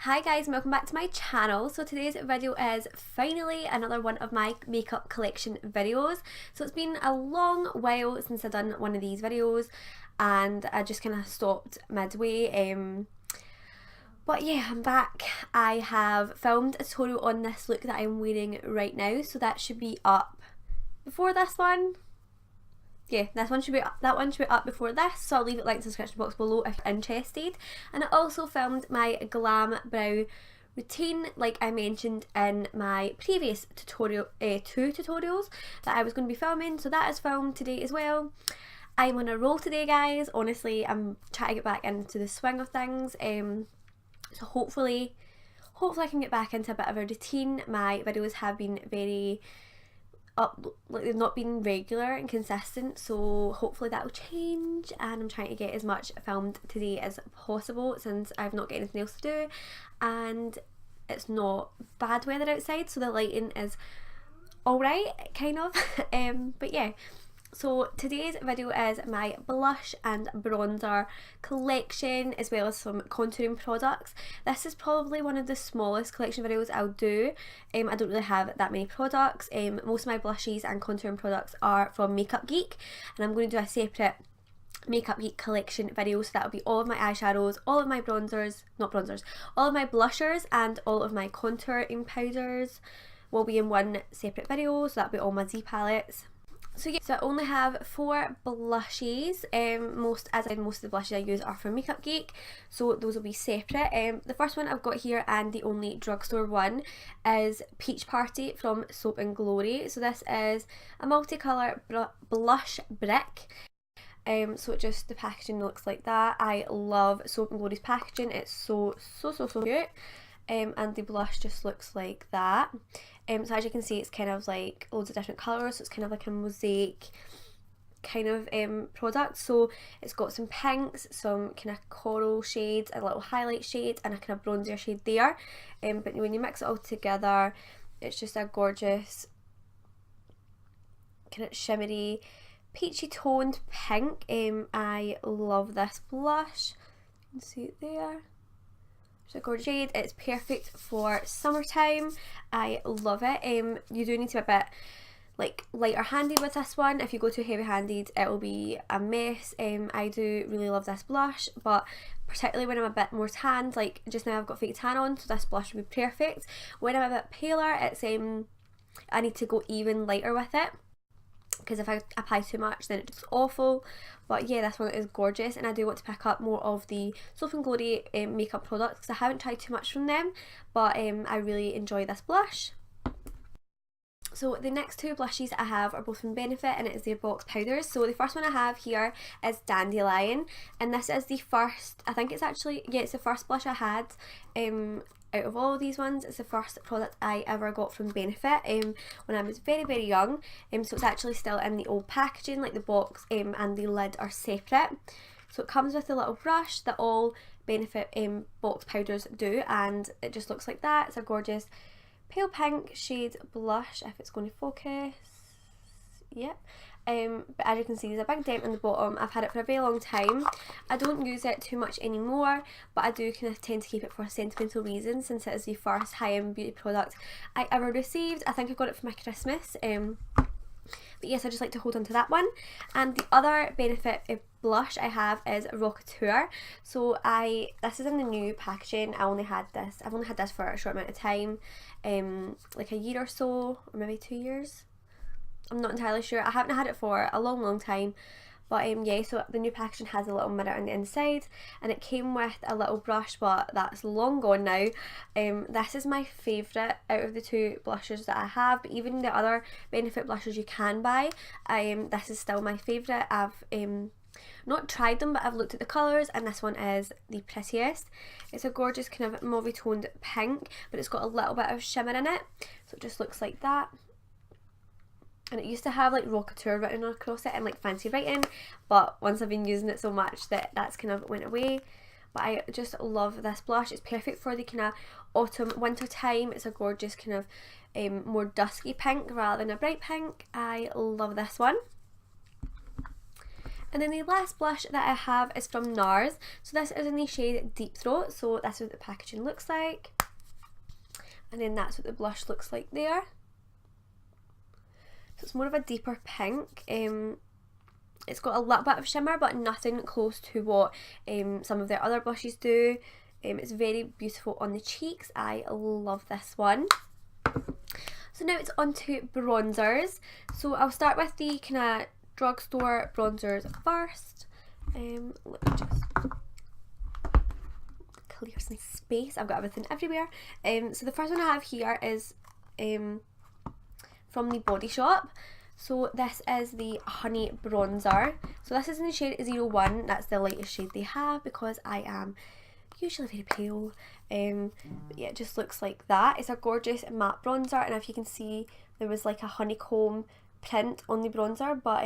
Hi guys, and welcome back to my channel. So today's video is finally another one of my makeup collection videos. So it's been a long while since I've done one of these videos and I just kind of stopped midway. But yeah, I'm back. I have filmed a tutorial on this look that I'm wearing right now, so that should be up before this one. Yeah, that one should be up before this, so I'll leave it linked in the description box below if you're interested. And I also filmed my glam brow routine, like I mentioned in my previous tutorial, two tutorials that I was going to be filming, so that is filmed today as well. I'm on a roll today, guys. Honestly, I'm trying to get back into the swing of things. So hopefully I can get back into a bit of a routine. My videos have been very they've not been regular and consistent, so hopefully that will change, and I'm trying to get as much filmed today as possible since I've not got anything else to do and it's not bad weather outside, so the lighting is alright, kind of. But yeah, so today's video is my blush and bronzer collection as well as some contouring products. This is probably one of the smallest collection videos I'll do. I don't really have that many products. Most of my blushes and contouring products are from Makeup Geek, and I'm going to do a separate Makeup Geek collection video, so that'll be all of my eyeshadows, all of my bronzers, not bronzers, all of my blushers and all of my contouring powders will be in one separate video, so that'll be all my Z palettes. So yeah, so I only have 4 blushes. Most of the blushes I use are from Makeup Geek, so those will be separate. The first one I've got here, and the only drugstore one, is Peach Party from Soap and Glory. So this is a multicolour blush brick. So just the packaging looks like that. I love Soap and Glory's packaging. It's so cute. And the blush just looks like that. So as you can see, it's kind of like loads of different colours, so it's kind of like a mosaic kind of product. So it's got some pinks, some kind of coral shades, a little highlight shade, and a kind of bronzier shade there. But when you mix it all together, it's just a gorgeous kind of shimmery, peachy toned pink. I love this blush. You can see it there. It's a gorgeous shade. It's perfect for summertime. I love it. You do need to be a bit like lighter handed with this one. If you go too heavy handed, it will be a mess. I do really love this blush, but particularly when I'm a bit more tanned, like just now I've got fake tan on, so this blush would be perfect. When I'm a bit paler, it's I need to go even lighter with it, because if I apply too much then it's awful. But yeah, this one is gorgeous, and I do want to pick up more of the Soap and Glory makeup products because I haven't tried too much from them, but I really enjoy this blush. So the next 2 blushes I have are both from Benefit, and it is their box powders. So the first one I have here is Dandelion, and this is the first, I think it's actually, yeah, it's the first blush I had out of all of these ones. It's the first product I ever got from Benefit when I was very young. So it's actually still in the old packaging, like the box and the lid are separate. So it comes with a little brush that all Benefit box powders do, and it just looks like that. It's a gorgeous pale pink shade blush, if it's going to focus. Yep. But as you can see, there's a big dent in the bottom. I've had it for a very long time. I don't use it too much anymore, but I do kind of tend to keep it for a sentimental reason, since it is the first high-end beauty product I ever received. I think I got it for my Christmas. But yes, I just like to hold on to that one. And the other Benefit blush I have is Rockateur. So this is in the new packaging. I've only had this for a short amount of time, like a year or so, or maybe 2 years. I'm not entirely sure. I haven't had it for a long time. But yeah, so the new packaging has a little mirror on the inside, and it came with a little brush, but that's long gone now. This is my favourite out of the 2 blushes that I have, but even the other Benefit blushes you can buy, this is still my favourite. I've not tried them, but I've looked at the colours, and this one is the prettiest. It's a gorgeous kind of mauve toned pink, but it's got a little bit of shimmer in it, so it just looks like that. And it used to have like Rockateur written across it and like fancy writing, but once I've been using it so much that's kind of went away. But I just love this blush. It's perfect for the kind of autumn winter time. It's a gorgeous kind of more dusky pink rather than a bright pink. I love this one. And then the last blush that I have is from NARS. So this is in the shade Deep Throat. So that's what the packaging looks like. And then that's what the blush looks like there. So it's more of a deeper pink. It's got a little bit of shimmer, but nothing close to what some of their other blushes do. It's very beautiful on the cheeks. I love this one. So now it's on to bronzers. So I'll start with the kind of drugstore bronzers first. Let me just clear some space. I've got everything everywhere. So the first one I have here is from the Body Shop. So this is the Honey Bronzer. So this is in the shade 01. That's the lightest shade they have because I am usually very pale. But yeah, it just looks like that. It's a gorgeous matte bronzer, and if you can see, there was like a honeycomb print on the bronzer, but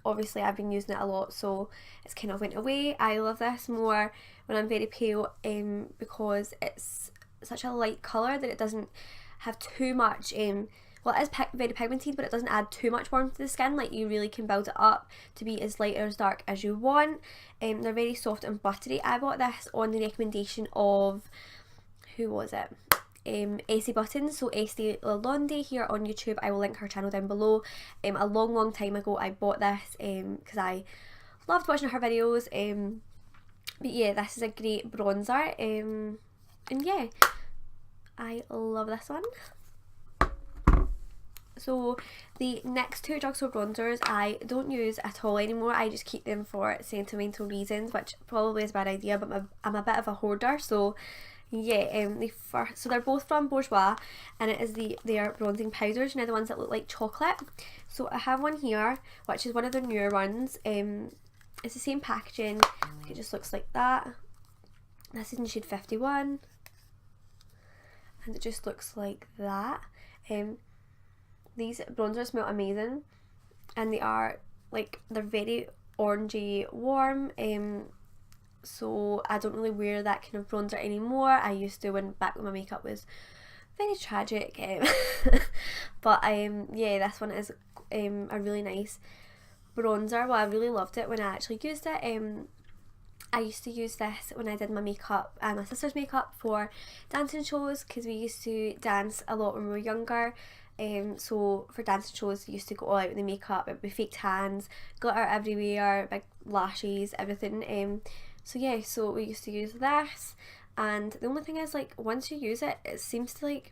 obviously I've been using it a lot, so it's kind of went away. I love this more when I'm very pale because it's such a light colour that it doesn't have too much well, it is very pigmented, but it doesn't add too much warmth to the skin. Like, you really can build it up to be as light or as dark as you want. They're very soft and buttery. I bought this on the recommendation of, who was it? Essie Buttons, so Essie Lalonde here on YouTube. I will link her channel down below. A long time ago I bought this because I loved watching her videos. But yeah, this is a great bronzer. And yeah, I love this one. So the next two drugstore bronzers I don't use at all anymore. I just keep them for sentimental reasons, which probably is a bad idea, but I'm a bit of a hoarder. So yeah, so they're both from Bourjois, and it is their bronzing powders, you know, the ones that look like chocolate. So I have one here, which is one of their newer ones. It's the same packaging, like it just looks like that. This is in shade 51, and it just looks like that. These bronzers smell amazing, and they are like, they're very orangey warm. So I don't really wear that kind of bronzer anymore. I used to back when my makeup was very tragic. But yeah, this one is a really nice bronzer. Well, I really loved it when I actually used it. I used to use this when I did my makeup and my sister's makeup for dancing shows, because we used to dance a lot when we were younger. So for dancing shows, we used to go all out with the makeup. It would be fake tans, glitter everywhere, big lashes, everything. So yeah, so we used to use this, and the only thing is, like, once you use it, it seems to, like,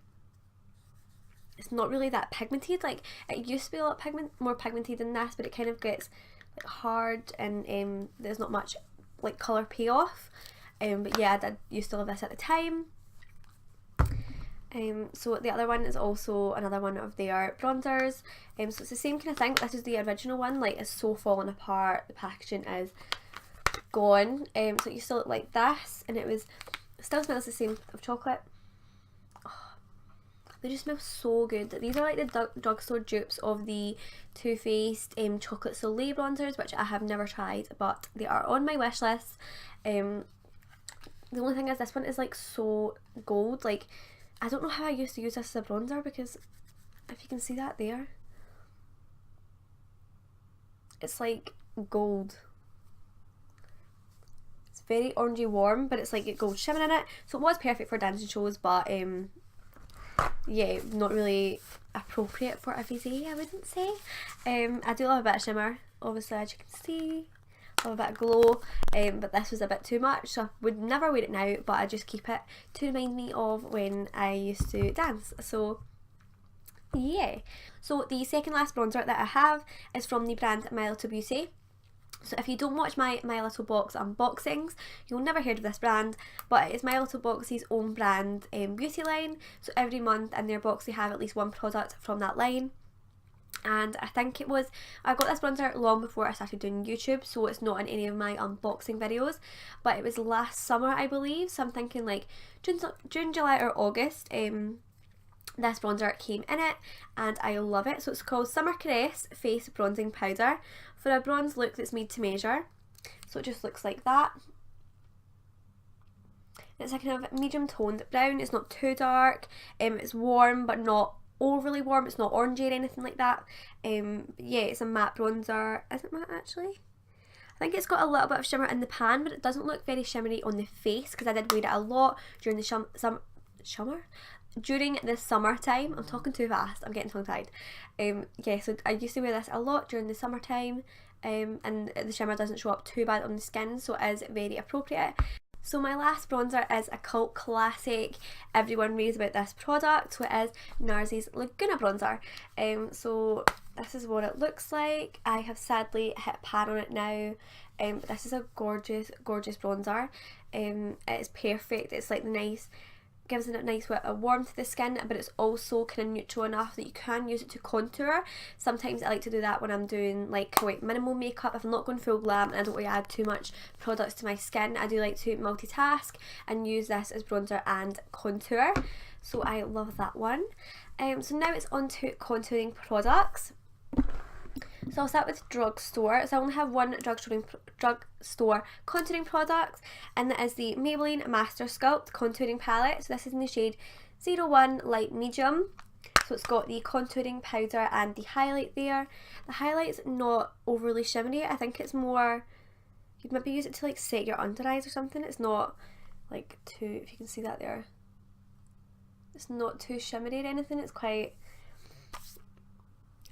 it's not really that pigmented. Like, it used to be a lot more pigmented than this, but it kind of gets like hard, and there's not much like colour payoff. But yeah, I used to love this at the time. So the other one is also another one of their bronzers. So it's the same kind of thing. This is the original one. Like, it's so fallen apart. The packaging is gone. So it used to look like this, and it still smells the same of chocolate. Oh, they just smell so good. These are like the drugstore dupes of the Too Faced Chocolate Soleil bronzers, which I have never tried, but they are on my wish list. The only thing is, this one is like so gold. Like, I don't know how I used to use this as a bronzer, because if you can see that there, it's like gold. It's very orangey warm, but it's like a gold shimmer in it. So it was perfect for dancing shows, but yeah, not really appropriate for every day, I wouldn't say. I do love a bit of shimmer, obviously, as you can see. Love a bit of glow, but this was a bit too much, so I would never wear it now, but I just keep it to remind me of when I used to dance. So yeah. So the second last bronzer that I have is from the brand My Little Beauty. So if you don't watch my Little Box unboxings, you'll never heard of this brand, but it is My Little Box's own brand beauty line. So every month in their box they have at least one product from that line. And I think I got this bronzer long before I started doing YouTube, so it's not in any of my unboxing videos, but it was last summer, I believe. So I'm thinking like June, July or August, this bronzer came in it, and I love it. So it's called Summer Caress Face Bronzing Powder for a bronze look that's made to measure. So it just looks like that. It's a kind of medium toned brown. It's not too dark. It's warm but not overly warm, it's not orangey or anything like that. Yeah, it's a matte bronzer. Is it matte actually? I think it's got a little bit of shimmer in the pan, but it doesn't look very shimmery on the face because I did wear it a lot during the during the summertime. I'm talking too fast, I'm getting tongue tied. Yeah, so I used to wear this a lot during the summertime, and the shimmer doesn't show up too bad on the skin, so it is very appropriate. So my last bronzer is a cult classic. Everyone raves about this product, so it is NARS's Laguna bronzer. So this is what it looks like. I have sadly hit pan on it now. But this is a gorgeous, gorgeous bronzer. It is perfect. It's like nice, gives it a nice bit of warmth to the skin, but it's also kind of neutral enough that you can use it to contour. Sometimes I like to do that when I'm doing like quite minimal makeup. If I'm not going full glam and I don't want to add too much products to my skin, I do like to multitask and use this as bronzer and contour. So I love that one. So now it's on to contouring products. So I'll start with drugstore. So I only have one drugstore contouring product, and that is the Maybelline Master Sculpt contouring palette. So this is in the shade 01 Light Medium. So it's got the contouring powder and the highlight there. The highlight's not overly shimmery. I think it's more, you'd maybe use it to like set your under eyes or something. It's not like too, if you can see that there, it's not too shimmery or anything. It's quite,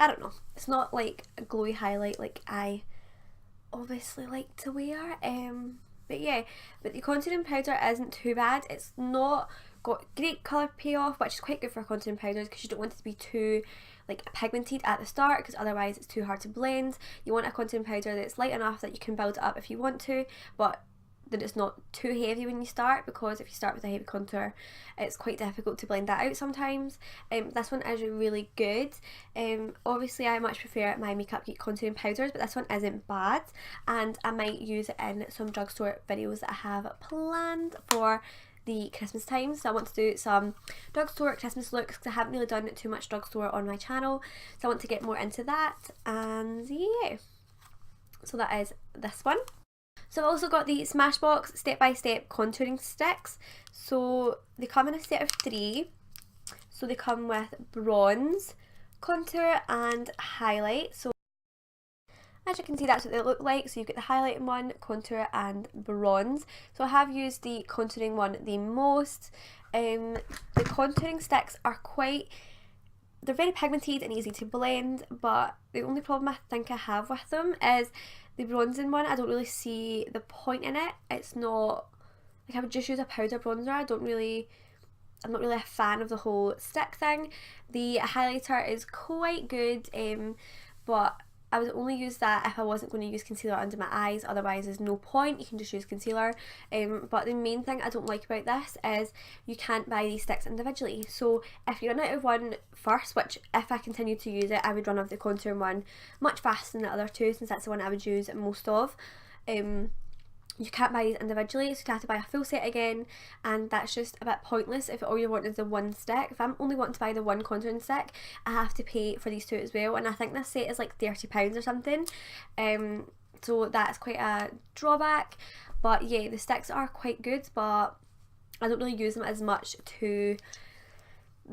I don't know, it's not like a glowy highlight like I obviously like to wear. But yeah, but the contouring powder isn't too bad. It's not got great colour payoff, which is quite good for contouring powders because you don't want it to be too like pigmented at the start, because otherwise it's too hard to blend. You want a contouring powder that's light enough that you can build it up if you want to, but that it's not too heavy when you start, because if you start with a heavy contour it's quite difficult to blend that out sometimes. This one is really good. Obviously I much prefer my Makeup Geek contouring powders, but this one isn't bad, and I might use it in some drugstore videos that I have planned for the Christmas time. So I want to do some drugstore Christmas looks because I haven't really done too much drugstore on my channel, so I want to get more into that. And yeah, so that is this one. So I've also got the Smashbox Step by Step contouring sticks. So they come in a set of 3. So they come with bronze, contour and highlight. So as you can see, that's what they look like. So you get the highlighting one, contour and bronze. So I have used the contouring one the most. The contouring sticks are they're very pigmented and easy to blend, but the only problem I think I have with them is the bronzing one. I don't really see the point in it. It's not, like, I would just use a powder bronzer. I'm not really a fan of the whole stick thing. The highlighter is quite good, but I would only use that if I wasn't going to use concealer under my eyes. Otherwise there's no point, you can just use concealer. But the main thing I don't like about this is you can't buy these sticks individually. So if you run out of one first, which if I continue to use it I would run out of the contour one much faster than the other two, since that's the one I would use most of. You can't buy these individually, so you have to buy a full set again, and that's just a bit pointless if all you want is the one stick. If I'm only wanting to buy the one contouring stick, I have to pay for these two as well, and I think this set is like £30 or something. So that's quite a drawback. But yeah, the sticks are quite good, but I don't really use them as much to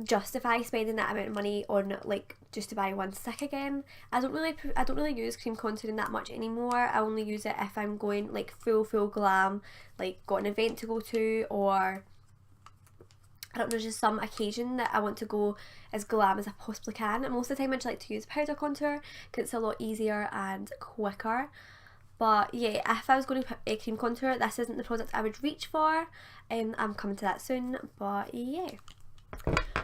justify spending that amount of money on like just to buy one stick again. I don't really use cream contouring that much anymore. I only use it if I'm going like full glam, like got an event to go to, or I don't know, just some occasion that I want to go as glam as I possibly can. And most of the time I just like to use powder contour because it's a lot easier and quicker. But yeah, if I was going to put a cream contour, this isn't the product I would reach for. I'm coming to that soon, but yeah.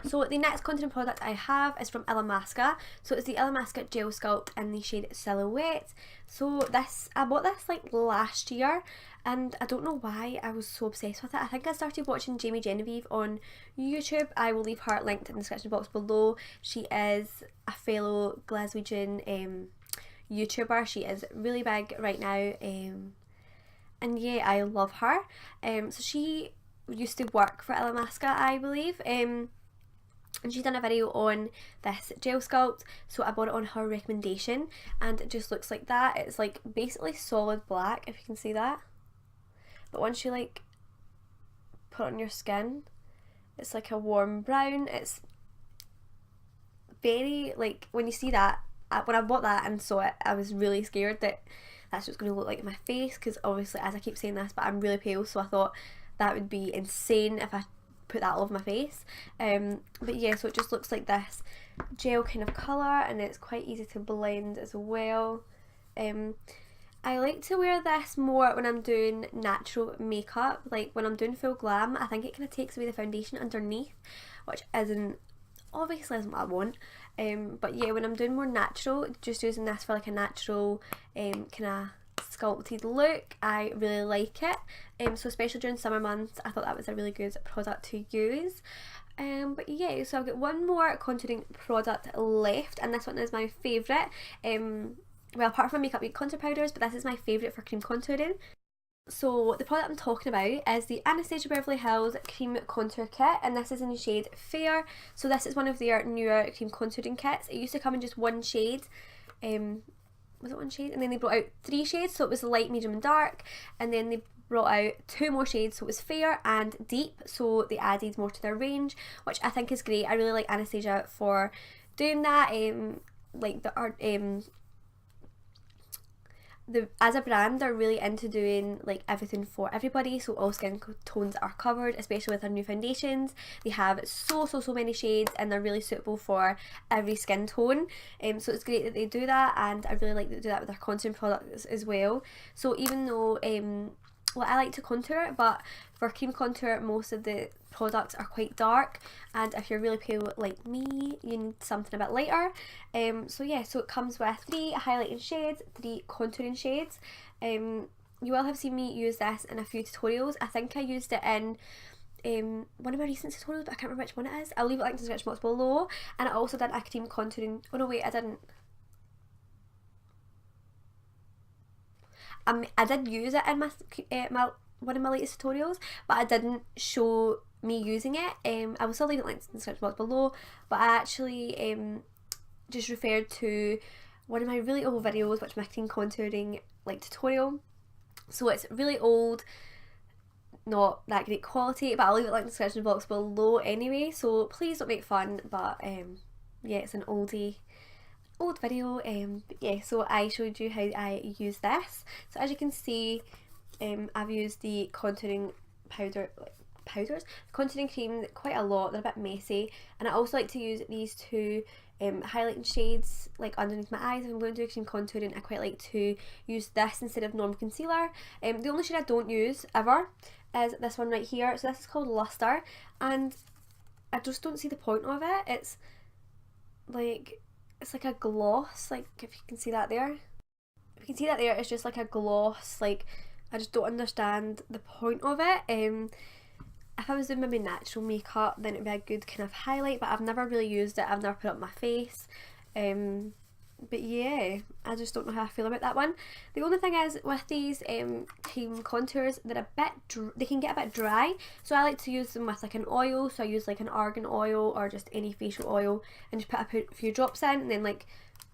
So the next contouring product I have is from Illamasqua. So it's the Illamasqua Gel Sculpt in the shade Silhouette. So I bought this like last year, and I don't know why I was so obsessed with it. I think I started watching Jamie Genevieve on YouTube. I will leave her linked in the description box below. She is a fellow Glaswegian YouTuber. She is really big right now, and yeah, I love her. So she used to work for Illamasqua, I believe, and she's done a video on this gel sculpt, so I bought it on her recommendation, and it just looks like that. It's like basically solid black, if you can see that, but once you like put it on your skin it's like a warm brown. It's very, like, when you see that, when I bought that and saw it, I was really scared that that's what's going to look like in my face, because obviously, as I keep saying this, but I'm really pale, so I thought that would be insane if I put that all over my face. But yeah, so it just looks like this gel kind of colour, and it's quite easy to blend as well. I like to wear this more when I'm doing natural makeup, like when I'm doing full glam. I think it kind of takes away the foundation underneath, which obviously isn't what I want. But yeah, when I'm doing more natural, just using this for like a natural kind of sculpted look, I really like it. So especially during summer months, I thought that was a really good product to use. But yeah, so I've got one more contouring product left, and this one is my favourite. Well, apart from makeup contour powders, but this is my favourite for cream contouring. So the product I'm talking about is the Anastasia Beverly Hills Cream Contour Kit, and this is in the shade Fair. So this is one of their newer cream contouring kits. It used to come in just one shade. Was it one shade? And then they brought out 3 shades, so it was light, medium and dark, and then they brought out 2 more shades, so it was Fair and Deep, so they added more to their range, which I think is great. I really like Anastasia for doing that. As a brand, they're really into doing like everything for everybody, so all skin tones are covered, especially with their new foundations. They have so many shades, and they're really suitable for every skin tone. So it's great that they do that, and I really like that they do that with their contouring products as well. So even though well, I like to contour it, but for cream contour, most of the products are quite dark, and if you're really pale like me, you need something a bit lighter. So yeah, so it comes with 3 highlighting shades, 3 contouring shades. You will have seen me use this in a few tutorials. I think I used it in one of my recent tutorials, but I can't remember which one it is. I'll leave it linked in the description box below. And I also did a cream contouring, oh no wait, I didn't. I did use it in one of my latest tutorials, but I didn't show me using it. I will still leave it linked in the description box below, but I actually just referred to one of my really old videos, which is my cream contouring like tutorial. So it's really old, not that great quality, but I'll leave it linked in the description box below anyway, so please don't make fun. But yeah, it's an old video. But yeah, so I showed you how I use this. So as you can see, I've used the contouring contouring cream quite a lot. They're a bit messy, and I also like to use these 2 highlighting shades like underneath my eyes. If I'm going to do cream contouring, I quite like to use this instead of normal concealer. The only shade I don't use ever is this one right here. So this is called Luster, and I just don't see the point of it. It's like a gloss, like if you can see that there. If you can see that there, it's just like a gloss. Like, I just don't understand the point of it. If I was doing maybe natural makeup, then it'd be a good kind of highlight, but I've never really used it. I've never put it on my face. But yeah, I just don't know how I feel about that one. The only thing is with these cream contours, they're they can get a bit dry, so I like to use them with like an oil. So I use like an argan oil or just any facial oil, and just put a few drops in, and then like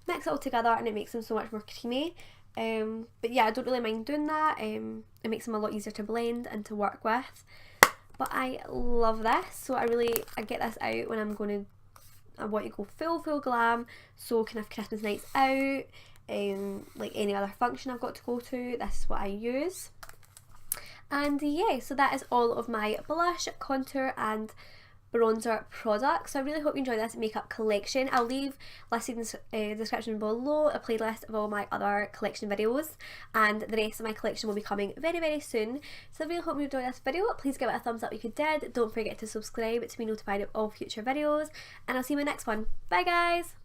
mix it all together, and it makes them so much more creamy. But yeah, I don't really mind doing that. It makes them a lot easier to blend and to work with. But I love this, so I get this out when I'm going to, I want to go full glam, so kind of Christmas nights out, like any other function I've got to go to, this is what I use. And yeah, so that is all of my blush, contour and bronzer products. So I really hope you enjoy this makeup collection. I'll leave listed in the description below a playlist of all my other collection videos, and the rest of my collection will be coming very soon. So I really hope you enjoyed this video. Please give it a thumbs up if you did. Don't forget to subscribe to be notified of all future videos, and I'll see you in my next one. Bye guys!